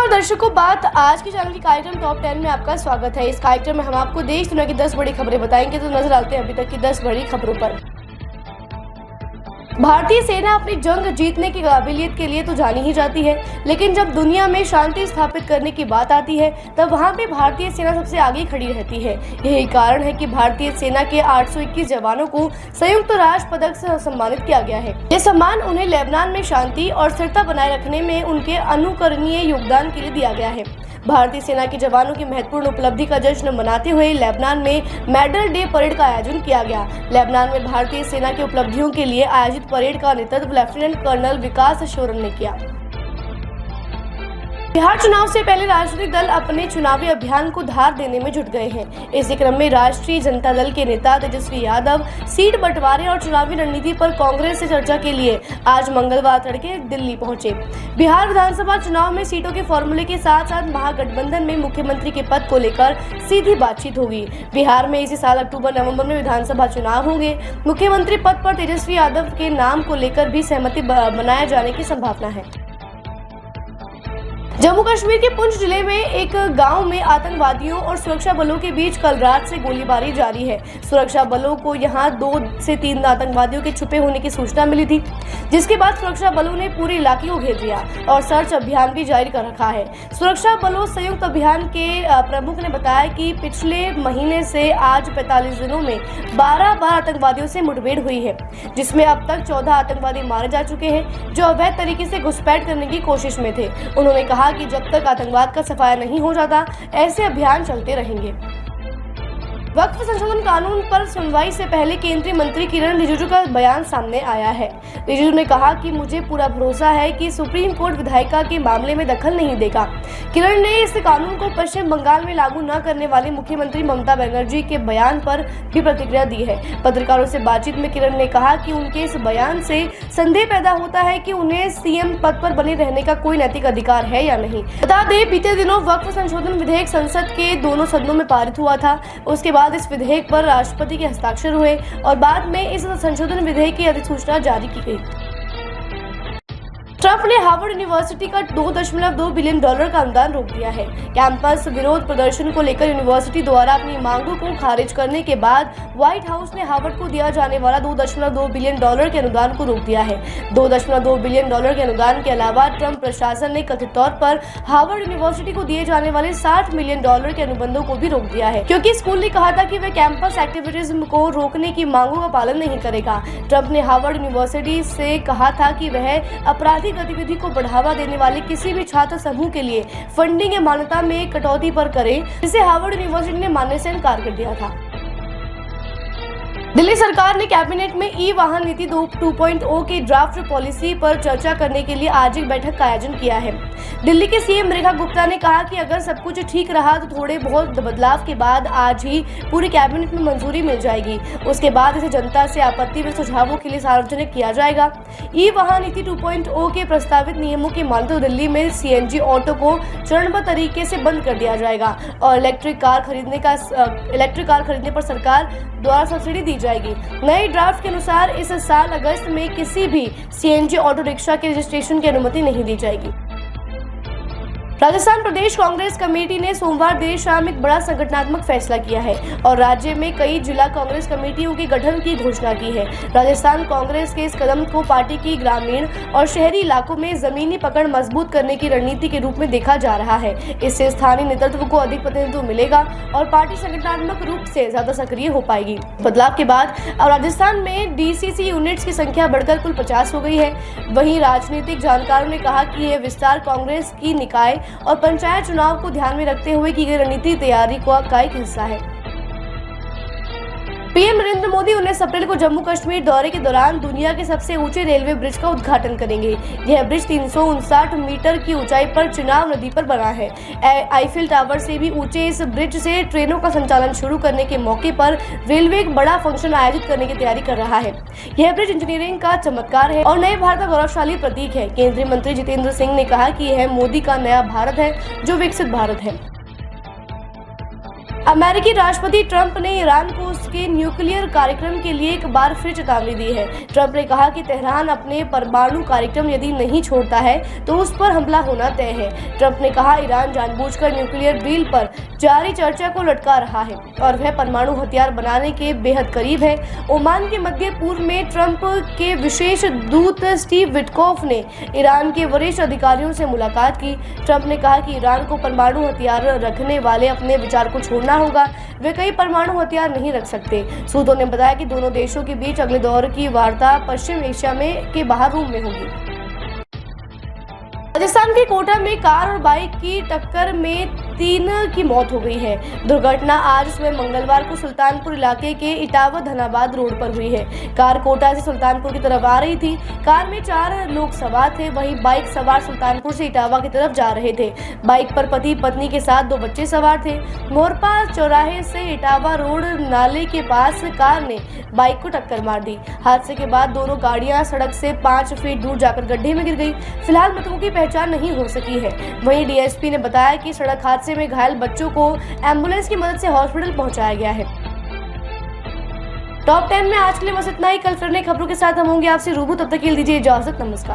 नमस्कार दर्शकों, बात आज के चैनल के कार्यक्रम टॉप 10 में आपका स्वागत है। इस कार्यक्रम में हम आपको देश दुनिया की 10 बड़ी खबरें बताएंगे। तो नजर डालते हैं अभी तक की 10 बड़ी खबरों पर। भारतीय सेना अपनी जंग जीतने की काबिलियत के लिए तो जानी ही जाती है, लेकिन जब दुनिया में शांति स्थापित करने की बात आती है तब वहां पे भारतीय सेना सबसे आगे खड़ी रहती है। यही कारण है कि भारतीय सेना के 821 जवानों को संयुक्त राष्ट्र पदक से सम्मानित किया गया है। ये सम्मान उन्हें लेबनान में शांति और स्थिरता बनाए रखने में उनके अनुकरणीय योगदान के लिए दिया गया है। भारतीय सेना के जवानों की महत्वपूर्ण उपलब्धि का जश्न मनाते हुए लेबनान में मेडल डे परेड का आयोजन किया गया। लेबनान में भारतीय सेना की उपलब्धियों के लिए आयोजित परेड का नेतृत्व लेफ्टिनेंट कर्नल विकास शोरन ने किया। बिहार चुनाव से पहले राजनीतिक दल अपने चुनावी अभियान को धार देने में जुट गए हैं। इसी क्रम में राष्ट्रीय जनता दल के नेता तेजस्वी यादव सीट बंटवारे और चुनावी रणनीति पर कांग्रेस से चर्चा के लिए आज मंगलवार तड़के दिल्ली पहुंचे। बिहार विधानसभा चुनाव में सीटों के फॉर्मूले के साथ साथ महागठबंधन में मुख्यमंत्री के पद को लेकर सीधी बातचीत होगी। बिहार में इसी साल अक्टूबर-नवंबर में विधानसभा चुनाव होंगे। मुख्यमंत्री पद पर तेजस्वी यादव के नाम को लेकर भी सहमति बनाए जाने की संभावना है। जम्मू कश्मीर के पुंछ जिले में एक गांव में आतंकवादियों और सुरक्षा बलों के बीच कल रात से गोलीबारी जारी है। सुरक्षा बलों को यहां 2 से 3 आतंकवादियों के छुपे होने की सूचना मिली थी, जिसके बाद सुरक्षा बलों ने पूरे इलाके को घेर लिया और सर्च अभियान भी जारी कर रखा है। सुरक्षा बलों संयुक्त अभियान के प्रमुख ने बताया कि पिछले महीने से आज 45 दिनों में 12 बार आतंकवादियों से मुठभेड़ हुई है, जिसमें अब तक 14 आतंकवादी मारे जा चुके हैं जो अवैध तरीके से घुसपैठ करने की कोशिश में थे। उन्होंने कहा कि जब तक आतंकवाद का सफाया नहीं हो जाता, ऐसे अभियान चलते रहेंगे। वक्फ संशोधन कानून पर सुनवाई से पहले केंद्रीय मंत्री किरण रिजिजू का बयान सामने आया है। रिजिजू ने कहा कि मुझे पूरा भरोसा है कि सुप्रीम कोर्ट विधायिका के मामले में दखल नहीं देगा। किरण ने इस कानून को पश्चिम बंगाल में लागू न करने वाली मुख्यमंत्री ममता बनर्जी के बयान पर भी प्रतिक्रिया दी है। पत्रकारों से बातचीत में किरण ने कहा कि उनके इस बयान से संदेह पैदा होता है कि उन्हें सीएम पद पर बने रहने का कोई नैतिक अधिकार है या नहीं। बता दें, बीते दिनों वक्फ संशोधन विधेयक संसद के दोनों सदनों में पारित हुआ था। उसके बाद इस विधेयक पर राष्ट्रपति के हस्ताक्षर हुए और बाद में इस संशोधन विधेयक की अधिसूचना जारी की गई। ट्रंप ने हार्वर्ड यूनिवर्सिटी का $2.2 बिलियन का अनुदान रोक दिया है। कैंपस विरोध प्रदर्शन को लेकर यूनिवर्सिटी द्वारा अपनी मांगों को खारिज करने के बाद व्हाइट हाउस ने हार्वर्ड को दिया जाने वाला $2.2 बिलियन के अनुदान को रोक दिया है। $2.2 बिलियन के अनुदान के अलावा ट्रंप प्रशासन ने कथित तौर पर हार्वर्ड यूनिवर्सिटी को दिए जाने वाले $60 मिलियन के अनुबंधों को भी रोक दिया है, क्योंकि स्कूल ने कहा था कि वह कैंपस एक्टिविटीज को रोकने की मांगों का पालन नहीं करेगा। ट्रंप ने हार्वर्ड यूनिवर्सिटी से कहा था कि वह आपराधिक गतिविधि को बढ़ावा देने वाले किसी भी छात्र समूह के लिए फंडिंग या मान्यता में कटौती पर करे, जिसे हार्वर्ड यूनिवर्सिटी ने मानने से इनकार कर दिया था। दिल्ली सरकार ने कैबिनेट में ई वाहन नीति 2.0 की ड्राफ्ट पॉलिसी पर चर्चा करने के लिए आज एक बैठक का आयोजन किया है। दिल्ली के सीएम रेखा गुप्ता ने कहा कि अगर सब कुछ ठीक रहा तो थोड़े बहुत बदलाव के बाद आज ही पूरी कैबिनेट में मंजूरी मिल जाएगी। उसके बाद इसे जनता से आपत्ति व सुझावों के लिए सार्वजनिक किया जाएगा। ई वाहन नीति 2.0 के प्रस्तावित नियमों की माने तो दिल्ली में सीएनजी ऑटो को चरणबद्ध तरीके से बंद कर दिया जाएगा और इलेक्ट्रिक कार खरीदने पर सरकार द्वारा सब्सिडी दी जाएगी। नए ड्राफ्ट के अनुसार इस साल अगस्त में किसी भी सीएनजी ऑटो रिक्शा के रजिस्ट्रेशन की अनुमति नहीं दी जाएगी। राजस्थान प्रदेश कांग्रेस कमेटी ने सोमवार देर शाम एक बड़ा संगठनात्मक फैसला किया है और राज्य में कई जिला कांग्रेस कमेटियों के गठन की घोषणा की है। राजस्थान कांग्रेस के इस कदम को पार्टी की ग्रामीण और शहरी इलाकों में जमीनी पकड़ मजबूत करने की रणनीति के रूप में देखा जा रहा है। इससे स्थानीय नेतृत्व को अधिक प्रतिनिधित्व मिलेगा और पार्टी संगठनात्मक रूप से ज्यादा सक्रिय हो पाएगी। बदलाव के बाद अब राजस्थान में डीसीसी यूनिट्स की संख्या बढ़कर कुल 50 हो गई है। वहीं राजनीतिक जानकारों ने कहा कि यह विस्तार कांग्रेस की निकाय और पंचायत चुनाव को ध्यान में रखते हुए की गई रणनीति तैयारी का एक हिस्सा है। पीएम नरेंद्र मोदी 19 अप्रैल को जम्मू कश्मीर दौरे के दौरान दुनिया के सबसे ऊंचे रेलवे ब्रिज का उद्घाटन करेंगे। यह ब्रिज 359 मीटर की ऊंचाई पर चिनाब नदी पर बना है। आईफिल टावर से भी ऊंचे इस ब्रिज से ट्रेनों का संचालन शुरू करने के मौके पर रेलवे एक बड़ा फंक्शन आयोजित करने की तैयारी कर रहा है। यह ब्रिज इंजीनियरिंग का चमत्कार है और नए भारत का गौरवशाली प्रतीक है। केंद्रीय मंत्री जितेंद्र सिंह ने कहा कि यह मोदी का नया भारत है जो विकसित भारत है। अमेरिकी राष्ट्रपति ट्रंप ने ईरान को उसके न्यूक्लियर कार्यक्रम के लिए एक बार फिर चेतावनी दी है। ट्रंप ने कहा कि तेहरान अपने परमाणु कार्यक्रम यदि नहीं छोड़ता है तो उस पर हमला होना तय है। ट्रंप ने कहा ईरान जानबूझकर न्यूक्लियर डील पर जारी चर्चा को लटका रहा है और वह परमाणु हथियार बनाने के बेहद करीब है। ओमान के मध्य पूर्व में ट्रंप के विशेष दूत स्टीव विटकॉफ ने ईरान के वरिष्ठ अधिकारियों से मुलाकात की। ट्रंप ने कहा कि ईरान को परमाणु हथियार रखने वाले अपने विचार को छोड़ना होगा, वे कई परमाणु हथियार नहीं रख सकते। सूत्रों ने बताया कि दोनों देशों के बीच अगले दौर की वार्ता पश्चिम एशिया में के बाहर रूम में होगी। राजस्थान के कोटा में कार और बाइक की टक्कर में 3 की मौत हो गई है। दुर्घटना आज सुबह मंगलवार को सुल्तानपुर इलाके के इटावा धनाबाद रोड पर हुई है। कार कोटा से सुल्तानपुर की तरफ आ रही थी। कार में 4 लोग सवार थे, वहीं बाइक सवार सुल्तानपुर से इटावा की तरफ जा रहे थे। बाइक पर पति पत्नी के साथ 2 बच्चे सवार थे। मोरपा चौराहे से इटावा रोड नाले के पास कार ने बाइक को टक्कर मार दी। हादसे के बाद दोनों गाड़ियां सड़क से 5 फीट दूर जाकर गड्ढे में गिर गई। फिलहाल मृतकों की पहचान नहीं हो सकी है। वहीं डीएसपी ने बताया कि सड़क हादसे में घायल बच्चों को एम्बुलेंस की मदद से हॉस्पिटल पहुंचाया गया है। टॉप 10 में आज के लिए बस इतना ही। कल फिर नई खबरों के साथ हम होंगे आपसे रूबरू। तब तक के लिए दीजिए इजाजत। नमस्कार।